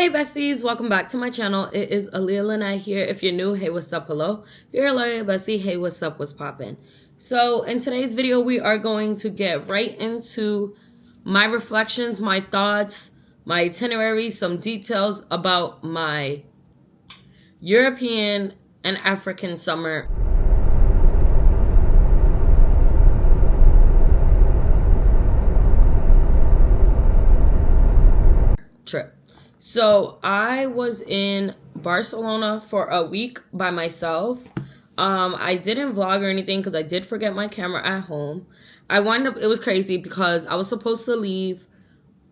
Hey besties, welcome back to my channel. It is aliyahlynettex here. If you're new, hey, what's up, hello. If you're a loyal bestie, hey, what's up, what's poppin'. So in today's video, we are going to get right into my reflections, my thoughts, my itinerary, some details about my European and African summer trip. So I was in Barcelona for a week by myself. I didn't vlog or anything because I did forget my camera at home. It was crazy because I was supposed to leave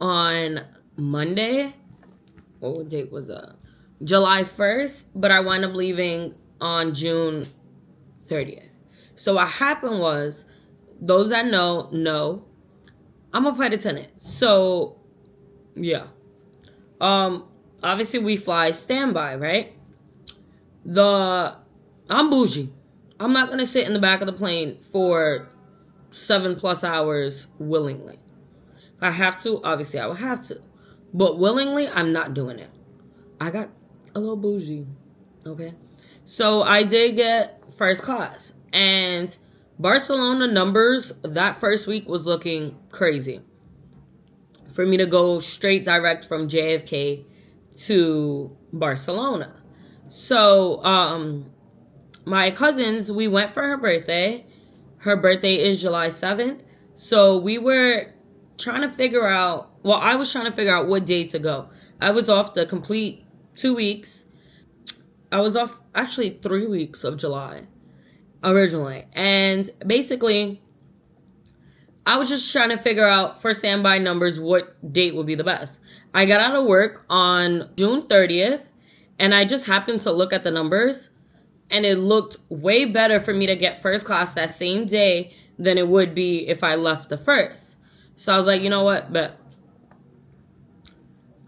on Monday. What date was that? July 1st, but I wound up leaving on June 30th. So what happened was, those that know, I'm a flight attendant. So, yeah. Obviously we fly standby, right? I'm bougie. I'm not gonna sit in the back of the plane for 7+ hours willingly. If I have to, obviously I will have to. But willingly, I'm not doing it. I got a little bougie, okay? So I did get first class. And Barcelona numbers that first week was looking crazy. For me to go straight direct from JFK to Barcelona. So, my cousins, we went for her birthday. Her birthday is July 7th. So we were trying to figure out, well, I was trying to figure out what day to go. I was off the complete 2 weeks. I was off actually 3 weeks of July originally. And basically, I was just trying to figure out for standby numbers what date would be the best. I got out of work on June 30th, and I just happened to look at the numbers, and it looked way better for me to get first class that same day than it would be if I left the first. So I was like, you know what? But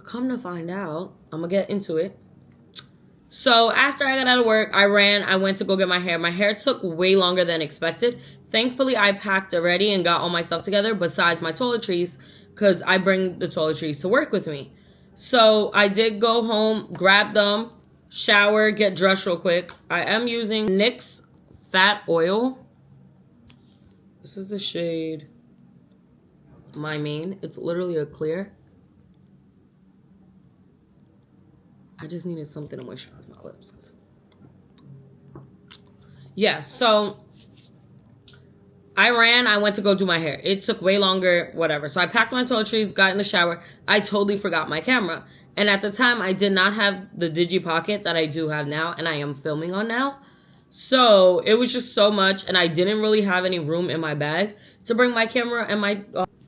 come to find out, I'm going to get into it. So after I got out of work, I went to go get my hair. My hair took way longer than expected. Thankfully, I packed already and got all my stuff together besides my toiletries because I bring the toiletries to work with me. So I did go home, grab them, shower, get dressed real quick. I am using NYX Fat Oil. This is the shade My Main. It's literally a clear. I just needed something to moisturize my lips. Yeah, so I went to go do my hair. It took way longer, whatever. So I packed my toiletries, got in the shower. I totally forgot my camera. And at the time, I did not have the Dji Pocket that I do have now, and I am filming on now. So it was just so much, and I didn't really have any room in my bag to bring my camera and my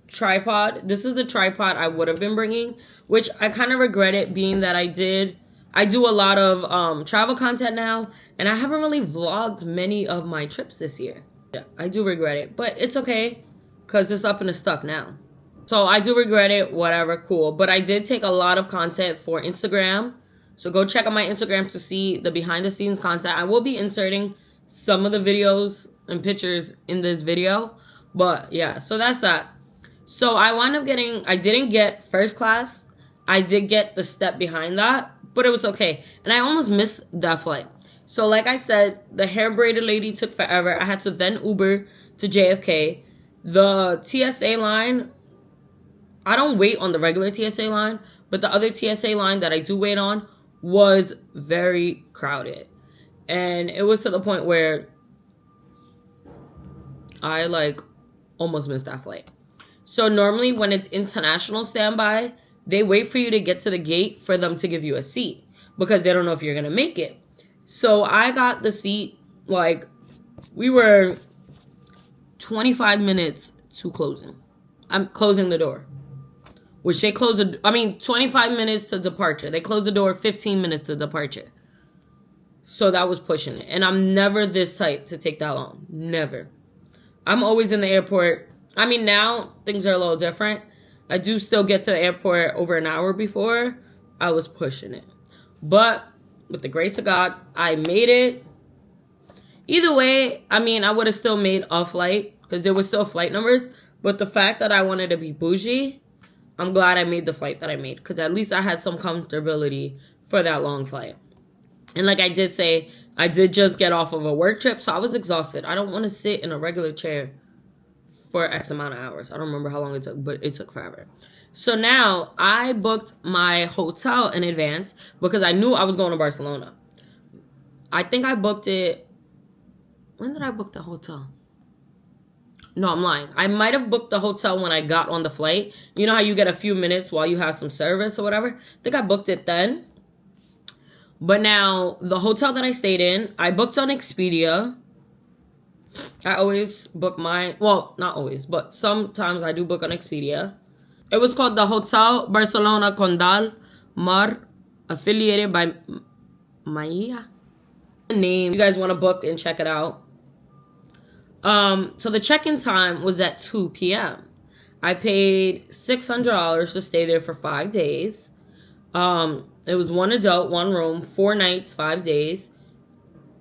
tripod. This is the tripod I would have been bringing, which I kind of regret it, being that I do a lot of travel content now, and I haven't really vlogged many of my trips this year. Yeah, I do regret it, but it's okay because it's up and it's stuck now. So I do regret it, whatever, cool. But I did take a lot of content for Instagram. So go check out my Instagram to see the behind the scenes content. I will be inserting some of the videos and pictures in this video. But yeah, so that's that. So I wound up I didn't get first class. I did get the step behind that, but it was okay. And I almost missed that flight. So like I said, the hair braided lady took forever. I had to then Uber to JFK. The TSA line, I don't wait on the regular TSA line, but the other TSA line that I do wait on was very crowded. And it was to the point where I almost missed that flight. So normally when it's international standby, they wait for you to get to the gate for them to give you a seat because they don't know if you're going to make it. So I got the seat, we were 25 minutes to closing. I'm closing the door. Which they close 25 minutes to departure. They close the door 15 minutes to departure. So that was pushing it. And I'm never this type to take that long. Never. I'm always in the airport. Now things are a little different. I do still get to the airport over an hour before. I was pushing it. But with the grace of God, I made it. Either way, I would have still made a flight because there were still flight numbers. But the fact that I wanted to be bougie, I'm glad I made the flight that I made, because at least I had some comfortability for that long flight. And like I did say, I did just get off of a work trip, so I was exhausted. I don't want to sit in a regular chair for X amount of hours. I don't remember how long it took, but it took forever. So now I booked my hotel in advance because I knew I was going to Barcelona. I think I booked it. When did I book the hotel? No, I'm lying. I might have booked the hotel when I got on the flight. You know how you get a few minutes while you have some service or whatever? I think I booked it then. But now, the hotel that I stayed in, I booked on Expedia. I always book mine. Well, not always, but sometimes I do book on Expedia. It was called the Hotel Barcelona Condal Mar, affiliated by Maya. The name, you guys want to book and check it out. So the check-in time was at 2 p.m. I paid $600 to stay there for 5 days. It was 1 adult, 1 room, 4 nights, 5 days.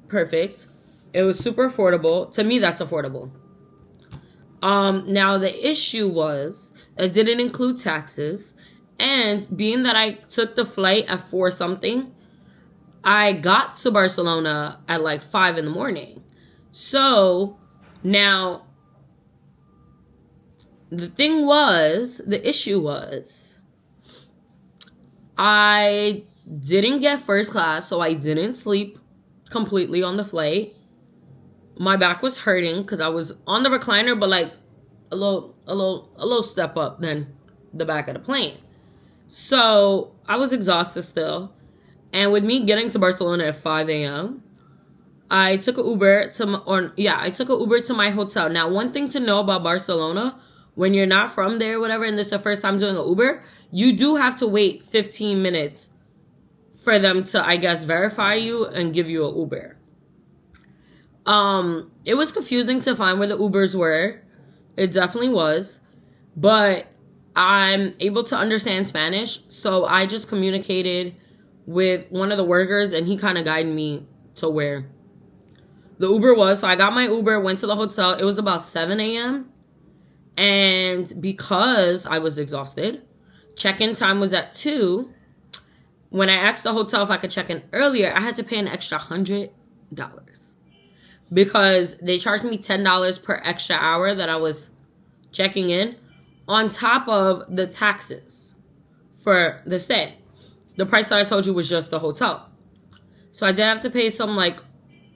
Perfect. It was super affordable. To me, that's affordable. Now the issue was it didn't include taxes, and being that I took the flight at 4 something, I got to Barcelona at like 5 in the morning. So now the issue was I didn't get first class, so I didn't sleep completely on the flight. My back was hurting because I was on the recliner, but like a little step up than the back of the plane. So I was exhausted still. And with me getting to Barcelona at 5 a.m., I took an Uber to my hotel. Now, one thing to know about Barcelona, when you're not from there or whatever, and this is the first time doing an Uber, you do have to wait 15 minutes for them to, I guess, verify you and give you an Uber. It was confusing to find where the Ubers were. It definitely was. But I'm able to understand Spanish, so I just communicated with one of the workers, and he kind of guided me to where the Uber was. So I got my Uber, went to the hotel. It was about 7 a.m. And because I was exhausted, check-in time was at 2. When I asked the hotel if I could check in earlier, I had to pay an extra $100 because they charged me $10 per extra hour that I was checking in on top of the taxes for the stay. The price that I told you was just the hotel. So I did have to pay some like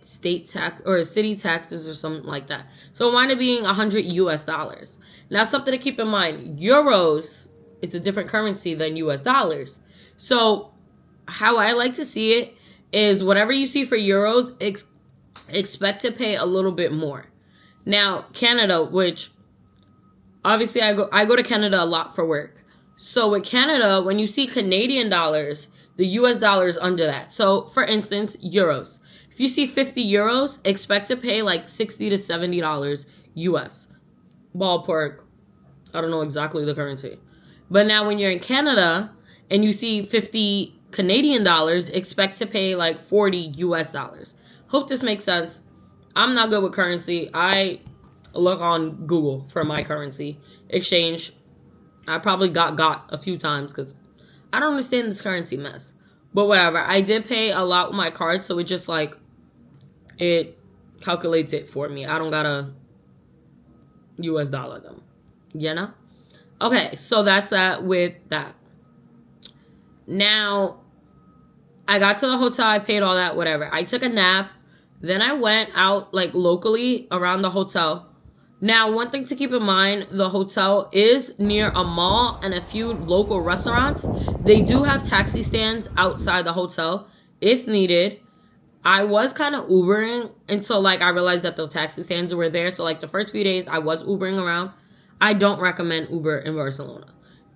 state tax or city taxes or something like that. So it wound up being $100. Now, something to keep in mind, euros is a different currency than US dollars. So how I like to see it is whatever you see for euros, expect to pay a little bit more. Now, Canada, which obviously I go to Canada a lot for work. So with Canada, when you see Canadian dollars, the US dollar is under that. So for instance, euros. If you see 50 euros, expect to pay like $60 to $70 US. Ballpark. I don't know exactly the currency. But now when you're in Canada and you see 50 Canadian dollars, expect to pay like 40 US dollars. Hope this makes sense. I'm not good with currency. I look on Google for my currency exchange. I probably got a few times because I don't understand this currency mess. But whatever. I did pay a lot with my card, so it just like, it calculates it for me. I don't got a US dollar though. You know? Okay, so that's that with that. Now, I got to the hotel, I paid all that, whatever. I took a nap. Then I went out like locally around the hotel. Now, one thing to keep in mind, the hotel is near a mall and a few local restaurants. They do have taxi stands outside the hotel if needed. I was kind of Ubering until like I realized that those taxi stands were there. So like the first few days I was Ubering around. I don't recommend Uber in Barcelona.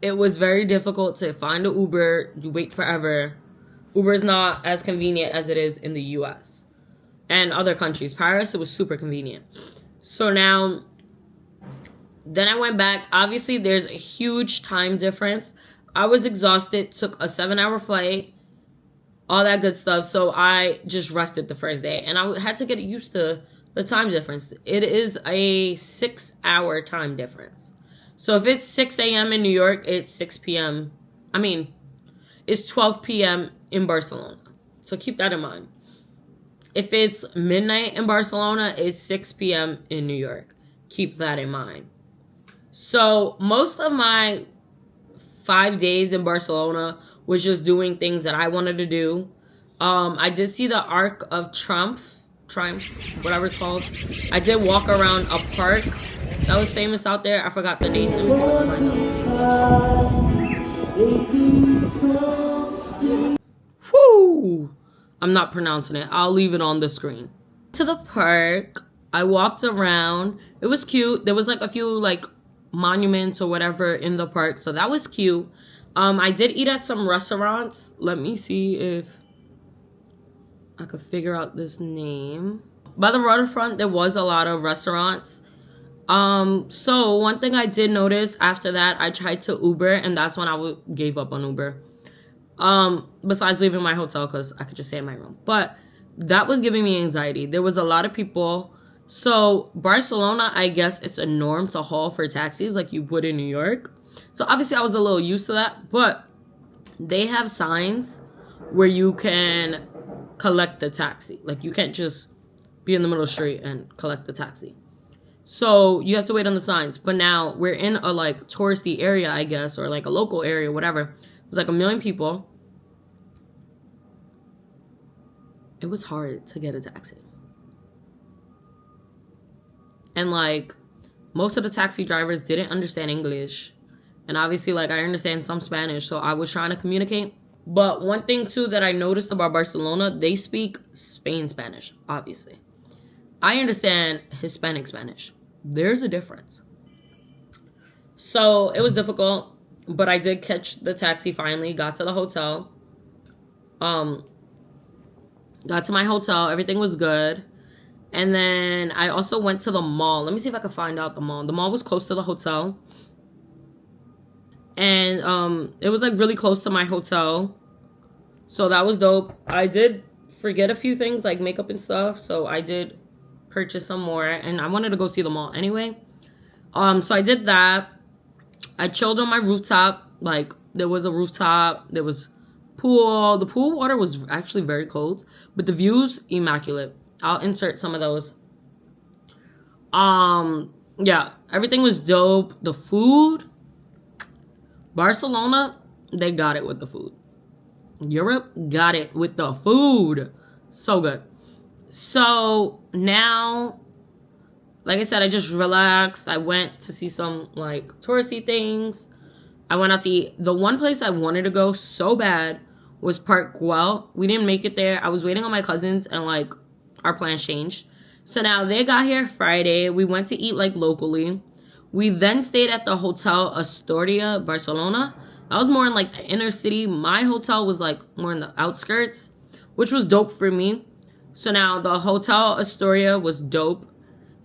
It was very difficult to find an Uber. You wait forever. Uber is not as convenient as it is in the US and other countries. Paris, it was super convenient. So now, then I went back. Obviously, there's a huge time difference. I was exhausted, took a 7-hour flight, all that good stuff. So I just rested the first day. And I had to get used to the time difference. It is a 6-hour time difference. So if it's 6 a.m. in New York, it's 6 p.m. I mean, it's 12 p.m. in Barcelona. So keep that in mind. If it's midnight in Barcelona, it's 6 p.m. in New York. Keep that in mind. So most of my 5 days in Barcelona was just doing things that I wanted to do. I did see the Arc of Triumph, whatever it's called. I did walk around a park that was famous out there. I forgot the name. Let me see if I can find out. Whoo! I'm not pronouncing it. I'll leave it on the screen. To the park, I walked around. It was cute. There was like a few like monuments or whatever in the park, so that was cute. I did eat at some restaurants. Let me see if I could figure out this name. By the waterfront, there was a lot of restaurants. So one thing I did notice after that, I tried to Uber, and that's when I gave up on Uber. Besides leaving my hotel, because I could just stay in my room. But that was giving me anxiety. There was a lot of people. So Barcelona, I guess it's a norm to haul for taxis like you would in New York. So obviously I was a little used to that, but they have signs where you can collect the taxi. Like you can't just be in the middle of the street and collect the taxi. So you have to wait on the signs. But now we're in a like touristy area, I guess, or like a local area, whatever. It was like 1 million people. It was hard to get a taxi. And like most of the taxi drivers didn't understand English. And obviously like I understand some Spanish, so I was trying to communicate. But one thing too that I noticed about Barcelona, they speak Spain Spanish, obviously. I understand Hispanic Spanish. There's a difference. So it was difficult, but I did catch the taxi finally, got to the hotel. Got to my hotel, everything was good. And then I also went to the mall. Let me see if I can find out the mall. The mall was close to the hotel. And it was like really close to my hotel. So that was dope. I did forget a few things like makeup and stuff. So I did purchase some more. And I wanted to go see the mall anyway. So I did that. I chilled on my rooftop. Like there was a rooftop. There was pool. The pool water was actually very cold. But the views, immaculate. I'll insert some of those. Yeah, everything was dope. The food, Barcelona, they got it with the food. Europe got it with the food. So good. So now, like I said, I just relaxed. I went to see some like touristy things. I went out to eat. The one place I wanted to go so bad was Park Güell. We didn't make it there. I was waiting on my cousins and like our plans changed. So now they got here Friday. We went to eat like locally. We then stayed at the Hotel Astoria, Barcelona. That was more in like the inner city. My hotel was like more in the outskirts, which was dope for me. So now the Hotel Astoria was dope.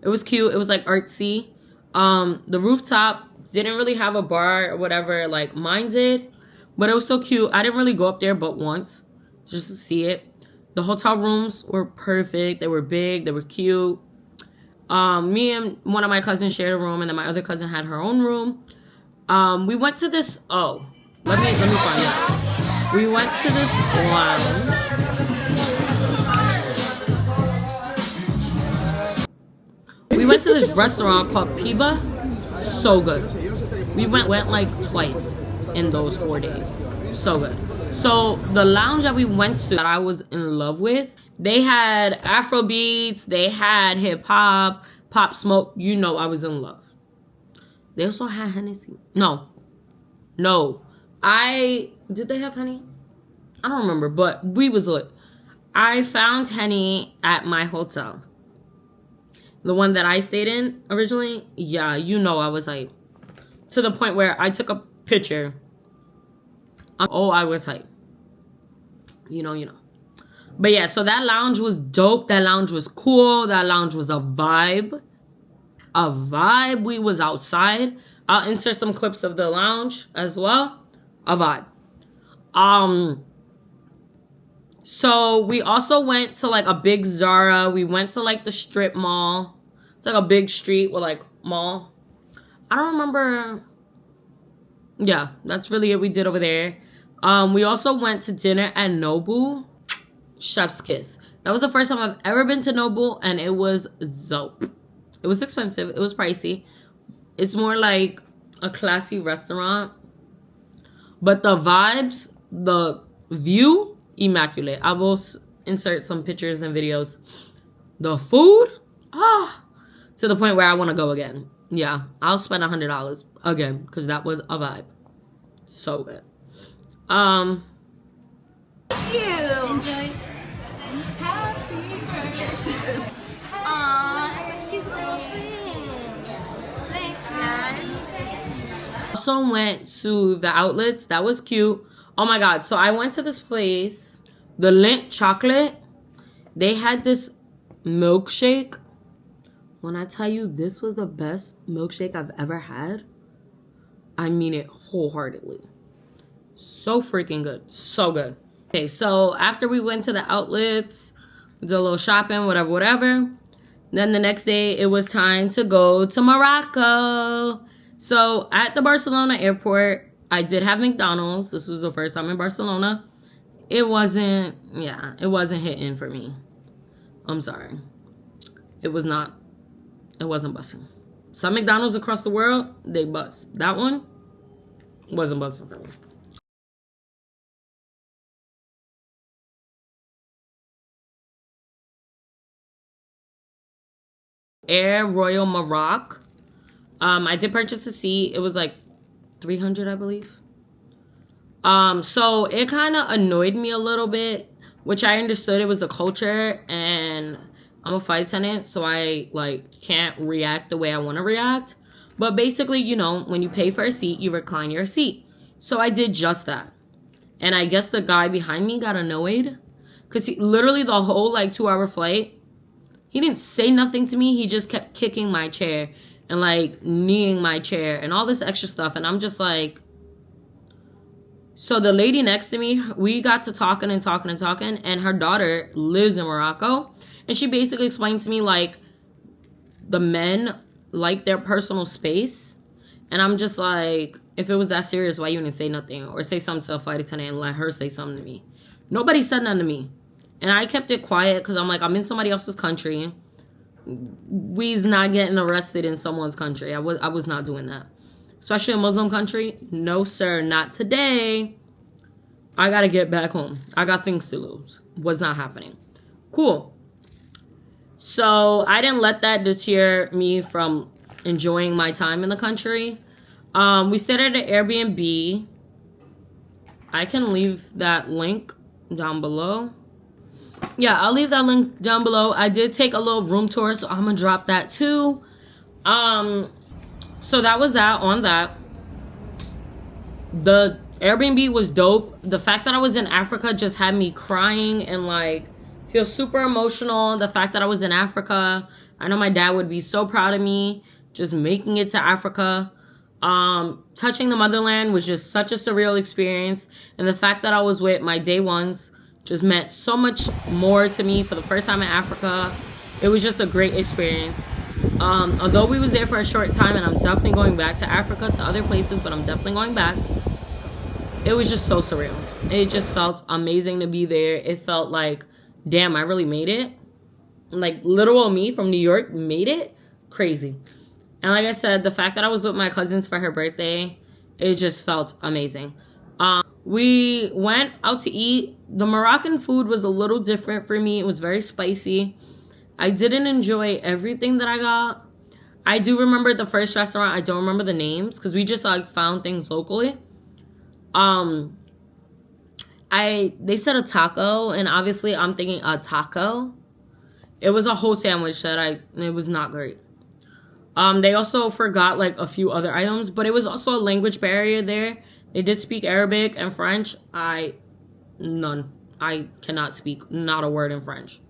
It was cute. It was like artsy. The rooftop didn't really have a bar or whatever like mine did, but it was still cute. I didn't really go up there but once just to see it. The hotel rooms were perfect. They were big. They were cute. Me and one of my cousins shared a room, and then my other cousin had her own room. We went to this. Oh, let me find it. We went to this lounge. We went to this restaurant called Piba. So good. We went like twice in those 4 days. So good. So the lounge that we went to that I was in love with, they had Afro beats, they had hip hop, Pop Smoke. You know I was in love. They also had Hennessy. No. Did they have Henny? I don't remember, but we was lit. I found Henny at my hotel. The one that I stayed in originally. Yeah, you know I was like, to the point where I took a picture. I was hype. You know. But yeah, so that lounge was dope. That lounge was cool. That lounge was a vibe. We was outside. I'll insert some clips of the lounge as well. A vibe. So we also went to like a big Zara. We went to like the strip mall. It's like a big street with like mall. I don't remember. Yeah, that's really it we did over there. We also went to dinner at Nobu. Chef's kiss. That was the first time I've ever been to Nobu, and it was dope. It was expensive. It was pricey. It's more like a classy restaurant. But the vibes, the view, immaculate. I will insert some pictures and videos. The food, to the point where I want to go again. Yeah, I'll spend $100 again because that was a vibe. So good. You enjoy. Happy birthday. Aww, that's a cute little thing. Thanks, guys. Also went to the outlets. That was cute. Oh my god. So I went to this place, the Lindt Chocolate. They had this milkshake. When I tell you this was the best milkshake I've ever had, I mean it wholeheartedly. So freaking good. So good. Okay, so after we went to the outlets, we did a little shopping, whatever. Then the next day, it was time to go to Morocco. So at the Barcelona airport, I did have McDonald's. This was the first time in Barcelona. It wasn't hitting for me. I'm sorry. It wasn't busting. Some McDonald's across the world, they bust. That one wasn't busting for me. Air Royal Morocco. I did purchase a seat. It was like $300, I believe. So it kind of annoyed me a little bit, which I understood it was the culture, and I'm a flight attendant, so I can't react the way I want to react. But basically, you know, when you pay for a seat, you recline your seat. So I did just that. And I guess the guy behind me got annoyed because literally the whole 2-hour flight, he didn't say nothing to me. He just kept kicking my chair and kneeing my chair and all this extra stuff. And I'm just like, so the lady next to me, we got to talking, and her daughter lives in Morocco. And she basically explained to me the men like their personal space. And I'm just like, if it was that serious, why you didn't say nothing or say something to a flight attendant and let her say something to me? Nobody said nothing to me. And I kept it quiet because I'm like, I'm in somebody else's country. We's not getting arrested in someone's country. I was not doing that. Especially a Muslim country. No, sir, not today. I got to get back home. I got things to lose. Was not happening. Cool. So I didn't let that deter me from enjoying my time in the country. We stayed at an Airbnb. I can leave that link down below. Yeah, I'll leave that link down below. I did take a little room tour, so I'm gonna drop that too. So that was that on that. The Airbnb was dope. The fact that I was in Africa just had me crying and feel super emotional. The fact that I was in Africa, I know my dad would be so proud of me just making it to Africa. Touching the motherland was just such a surreal experience, and the fact that I was with my day ones just meant so much more to me for the first time in Africa. It was just a great experience. Although we was there for a short time, and I'm definitely going back to Africa, to other places, but I'm definitely going back. It was just so surreal. It just felt amazing to be there. It felt like, damn, I really made it. Literal me from New York made it. Crazy. And like I said, the fact that I was with my cousins for her birthday, it just felt amazing. We went out to eat. The Moroccan food was a little different for me. It was very spicy. I didn't enjoy everything that I got. I do remember the first restaurant. I don't remember the names because we just found things locally. They said a taco, and obviously I'm thinking a taco. It was a whole sandwich it was not great. They also forgot a few other items, but it was also a language barrier there. They did speak Arabic and French. None. I cannot speak not a word in French.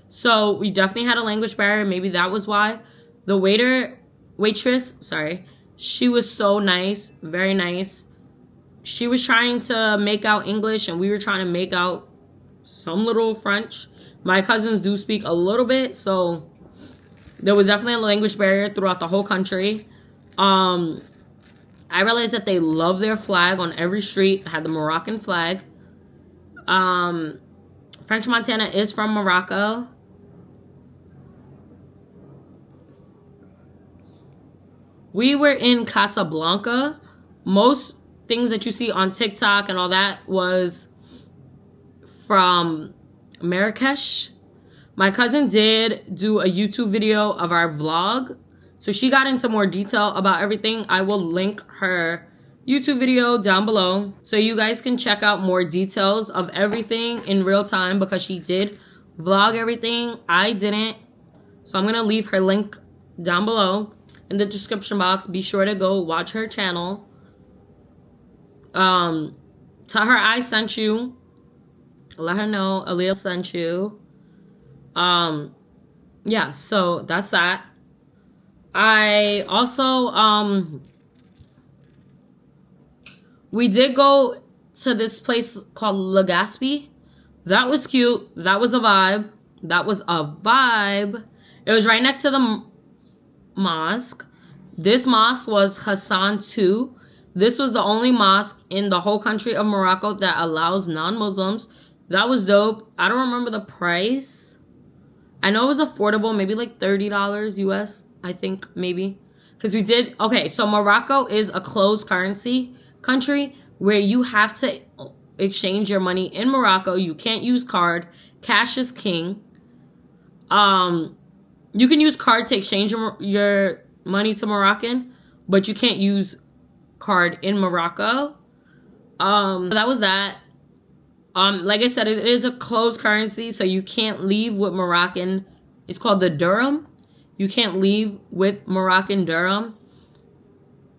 So we definitely had a language barrier. Maybe that was why. The waitress, she was so nice, very nice. She was trying to make out English, and we were trying to make out some little French. My cousins do speak a little bit, so there was definitely a language barrier throughout the whole country. I realized that they love their flag on every street. Had the Moroccan flag. French Montana is from Morocco. We were in Casablanca. Most things that you see on TikTok and all that was from Marrakesh. My cousin did do a YouTube video of our vlog. So she got into more detail about everything. I will link her YouTube video down below so you guys can check out more details of everything in real time, because she did vlog everything. I didn't. So I'm going to leave her link down below in the description box. Be sure to go watch her channel. Tell her I sent you. Let her know Aliyah sent you. Yeah, so that's that. I also, we did go to this place called Legazpi. That was cute. That was a vibe. That was a vibe. It was right next to the mosque. This mosque was Hassan II. This was the only mosque in the whole country of Morocco that allows non-Muslims. That was dope. I don't remember the price. I know it was affordable, maybe like $30 US, I think, maybe. Because we did, okay, so Morocco is a closed currency country where you have to exchange your money in Morocco. You can't use card. Cash is king. You can use card to exchange your money to Moroccan, but you can't use card in Morocco. That was that. Like I said, it is a closed currency, so you can't leave with Moroccan. It's called the dirham. You can't leave with Moroccan dirham.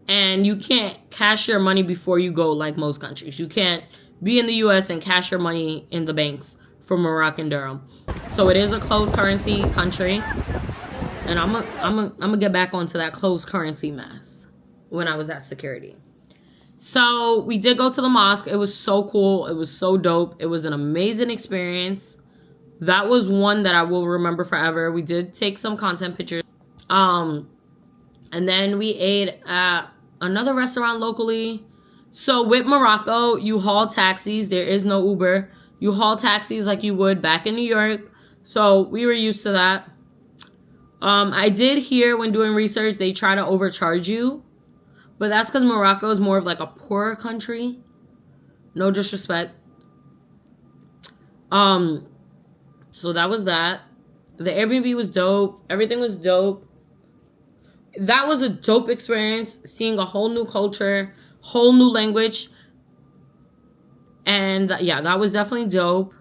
And you can't cash your money before you go, like most countries. You can't be in the US and cash your money in the banks for Moroccan dirham. So it is a closed currency country. And I'm gonna get back onto that closed currency mess when I was at security. So we did go to the mosque. It was so cool. It was so dope. It was an amazing experience. That was one that I will remember forever. We did take some content pictures. And then we ate at another restaurant locally. So with Morocco, you haul taxis. There is no Uber. You haul taxis like you would back in New York. So we were used to that. I did hear when doing research, they try to overcharge you. But that's because Morocco is more of like a poorer country. No disrespect. So that was that. The Airbnb was dope. Everything was dope. That was a dope experience. Seeing a whole new culture, whole new language. And yeah, that was definitely dope.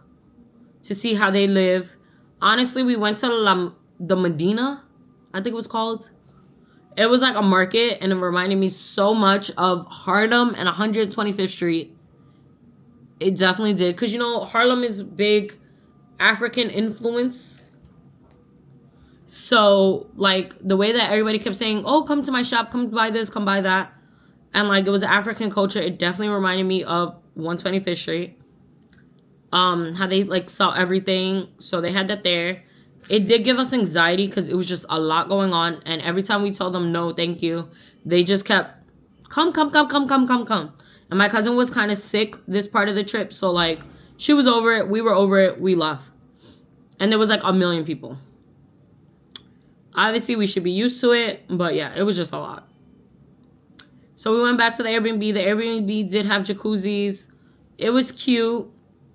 To see how they live. Honestly, we went to the Medina, I think it was called. It was like a market, and it reminded me so much of Harlem and 125th Street. It definitely did. Because, you know, Harlem is big African influence. So, like, the way that everybody kept saying, oh, come to my shop, come buy this, come buy that. And, like, it was African culture. It definitely reminded me of 125th Street. How they, like, sell everything. So, they had that there. It did give us anxiety because it was just a lot going on. And every time we told them, no, thank you, they just kept, come. And my cousin was kind of sick this part of the trip. So, like, she was over it. We were over it. We left. And there was, like, 1 million people. Obviously, we should be used to it. But, yeah, it was just a lot. So, we went back to the Airbnb. The Airbnb did have jacuzzis. It was cute.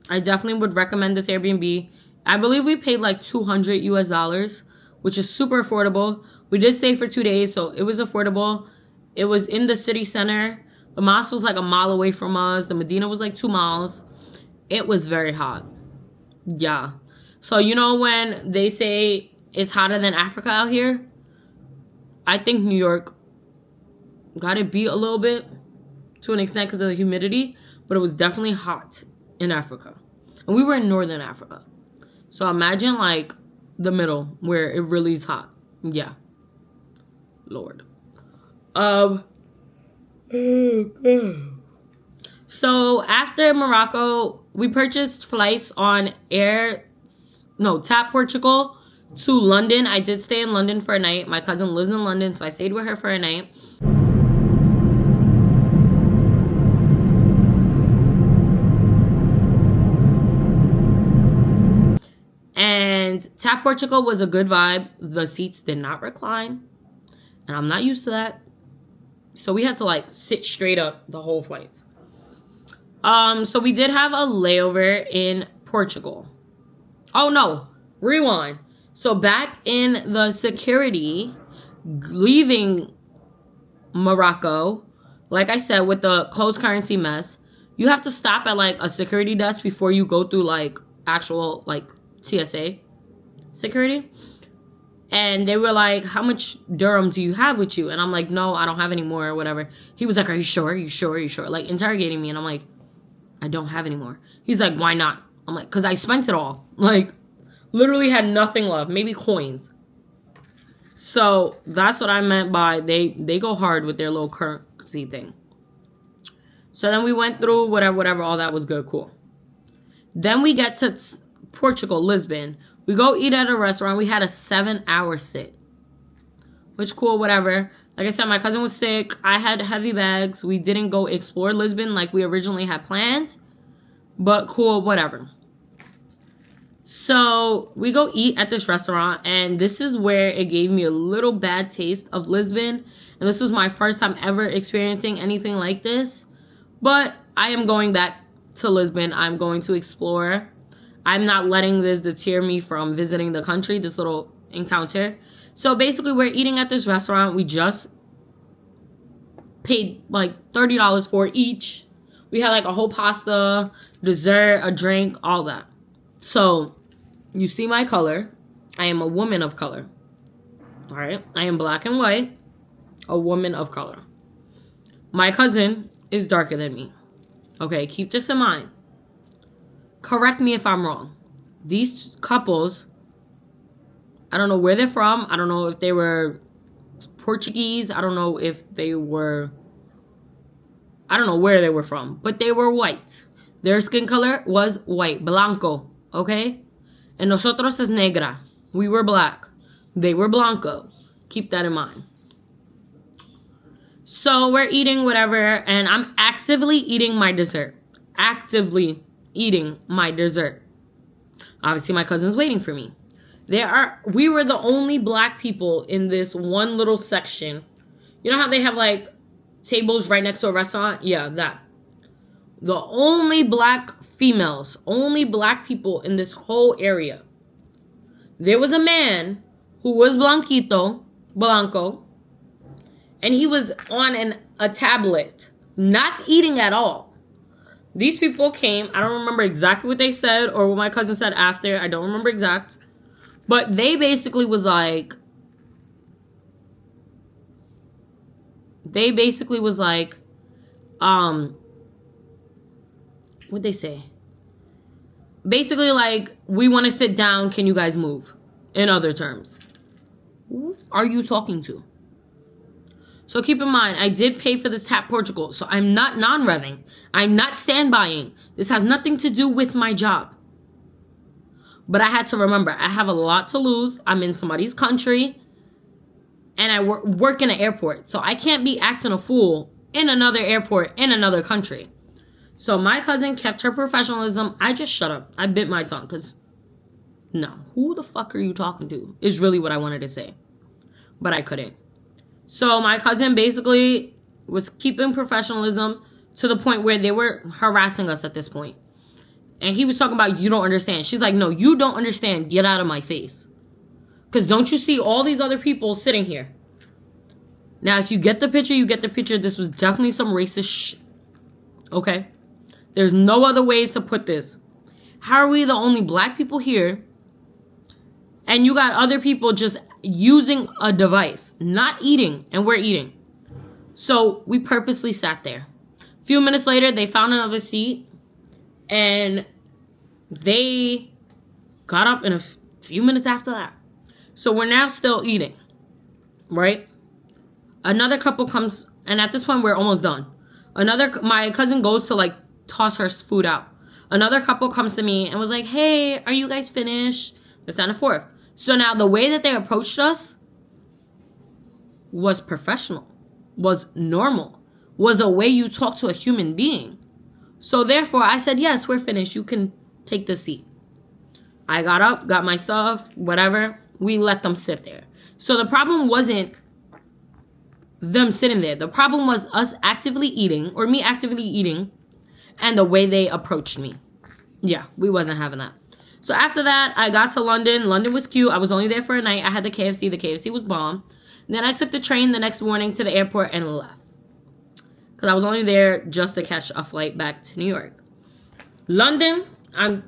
I definitely would recommend this Airbnb. I believe we paid like $200 US, which is super affordable. We did stay for 2 days, so it was affordable. It was in the city center. The mosque was like a mile away from us. The Medina was like 2 miles. It was very hot. Yeah. So, you know when they say it's hotter than Africa out here? I think New York got it beat a little bit to an extent because of the humidity. But it was definitely hot in Africa. And we were in northern Africa. So imagine like the middle where it really is hot. Yeah. Lord. So after Morocco, we purchased flights on TAP Portugal. to London. I did stay in London for a night. My cousin lives in London, so I stayed with her for a night. And Tap Portugal was a good vibe. The seats did not recline, and I'm not used to that. So we had to like sit straight up the whole flight. So we did have a layover in Portugal. Oh no, rewind. So back in the security, leaving Morocco, like I said, with the closed currency mess, you have to stop at like a security desk before you go through like actual like TSA security. And they were like, how much dirham do you have with you? And I'm like, no, I don't have any more or whatever. He was like, are you sure? Are you sure? Are you sure? Like interrogating me. And I'm like, I don't have any more. He's like, why not? I'm like, because I spent it all. Like, literally had nothing left. Maybe coins. So that's what I meant by they go hard with their little currency thing. So then we went through whatever. All that was good. Cool. Then we get to Portugal, Lisbon. We go eat at a restaurant. We had a 7-hour sit. Which cool, whatever. Like I said, my cousin was sick. I had heavy bags. We didn't go explore Lisbon like we originally had planned. But cool, whatever. So we go eat at this restaurant. And this is where it gave me a little bad taste of Lisbon. And this was my first time ever experiencing anything like this. But I am going back to Lisbon. I'm going to explore. I'm not letting this deter me from visiting the country, this little encounter. So basically, we're eating at this restaurant. We just paid like $30 for each. We had like a whole pasta, dessert, a drink, all that. So you see my color. I am a woman of color. All right. I am black and white, a woman of color. My cousin is darker than me. Okay, keep this in mind. Correct me if I'm wrong. These couples, I don't know where they're from. I don't know if they were Portuguese. I don't know if they were... I don't know where they were from. But they were white. Their skin color was white. Blanco. Okay? And nosotros es negra. We were black. They were blanco. Keep that in mind. So we're eating whatever. And I'm actively eating my dessert. Actively eating my dessert. Obviously, my cousin's waiting for me. We were the only black people in this one little section. You know how they have like tables right next to a restaurant? Yeah, that. The only black females, only black people in this whole area. There was a man who was blanco, and he was on a tablet, not eating at all. These people came. I don't remember exactly what they said or what my cousin said after. I don't remember exact. But they basically was like... What'd they say? Basically like, we want to sit down. Can you guys move? In other terms. Who are you talking to? So keep in mind, I did pay for this Tap Portugal. So I'm not non-revving. I'm not standbying. This has nothing to do with my job. But I had to remember, I have a lot to lose. I'm in somebody's country. And I work in an airport. So I can't be acting a fool in another airport in another country. So my cousin kept her professionalism. I just shut up. I bit my tongue because, no. Who the fuck are you talking to? Is really what I wanted to say. But I couldn't. So my cousin basically was keeping professionalism to the point where they were harassing us at this point. And he was talking about, you don't understand. She's like, no, you don't understand. Get out of my face. Because don't you see all these other people sitting here? Now, if you get the picture, you get the picture. This was definitely some racist shit. Okay? There's no other ways to put this. How are we the only black people here? And you got other people just using a device, not eating, and we're eating. So we purposely sat there. A few minutes later, they found another seat, and they got up in a few minutes after that. So we're now still eating, right? Another couple comes, and at this point, we're almost done. My cousin goes to like toss her food out. Another couple comes to me and was like, hey, are you guys finished? This, that, and the fourth. So now the way that they approached us was professional, was normal, was a way you talk to a human being. So therefore, I said, yes, we're finished. You can take the seat. I got up, got my stuff, whatever. We let them sit there. So the problem wasn't them sitting there. The problem was us actively eating, or me actively eating, and the way they approached me. Yeah, we wasn't having that. So after that, I got to London. London was cute. I was only there for a night. I had the KFC. The KFC was bomb. And then I took the train the next morning to the airport and left. Because I was only there just to catch a flight back to New York. London,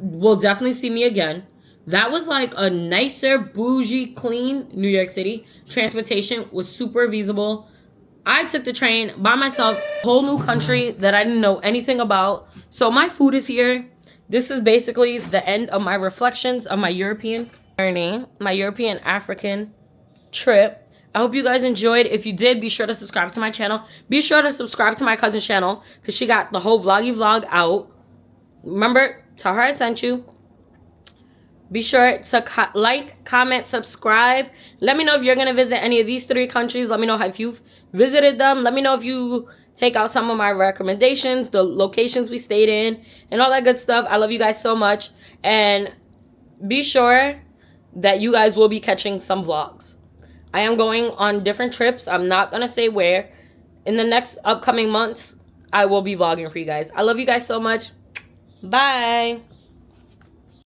will definitely see me again. That was like a nicer, bougie, clean New York City. Transportation was super feasible. I took the train by myself, whole new country that I didn't know anything about. So my food is here. This is basically the end of my reflections of my European journey, my European African trip. I hope you guys enjoyed. If you did, be sure to subscribe to my channel. Be sure to subscribe to my cousin's channel because she got the whole vloggy vlog out. Remember, tell her I sent you. Be sure to like, comment, subscribe. Let me know if you're going to visit any of these 3 countries. Let me know if you've visited them. Let me know if you take out some of my recommendations, the locations we stayed in, and all that good stuff. I love you guys so much. And be sure that you guys will be catching some vlogs. I am going on different trips. I'm not going to say where. In the next upcoming months, I will be vlogging for you guys. I love you guys so much. Bye.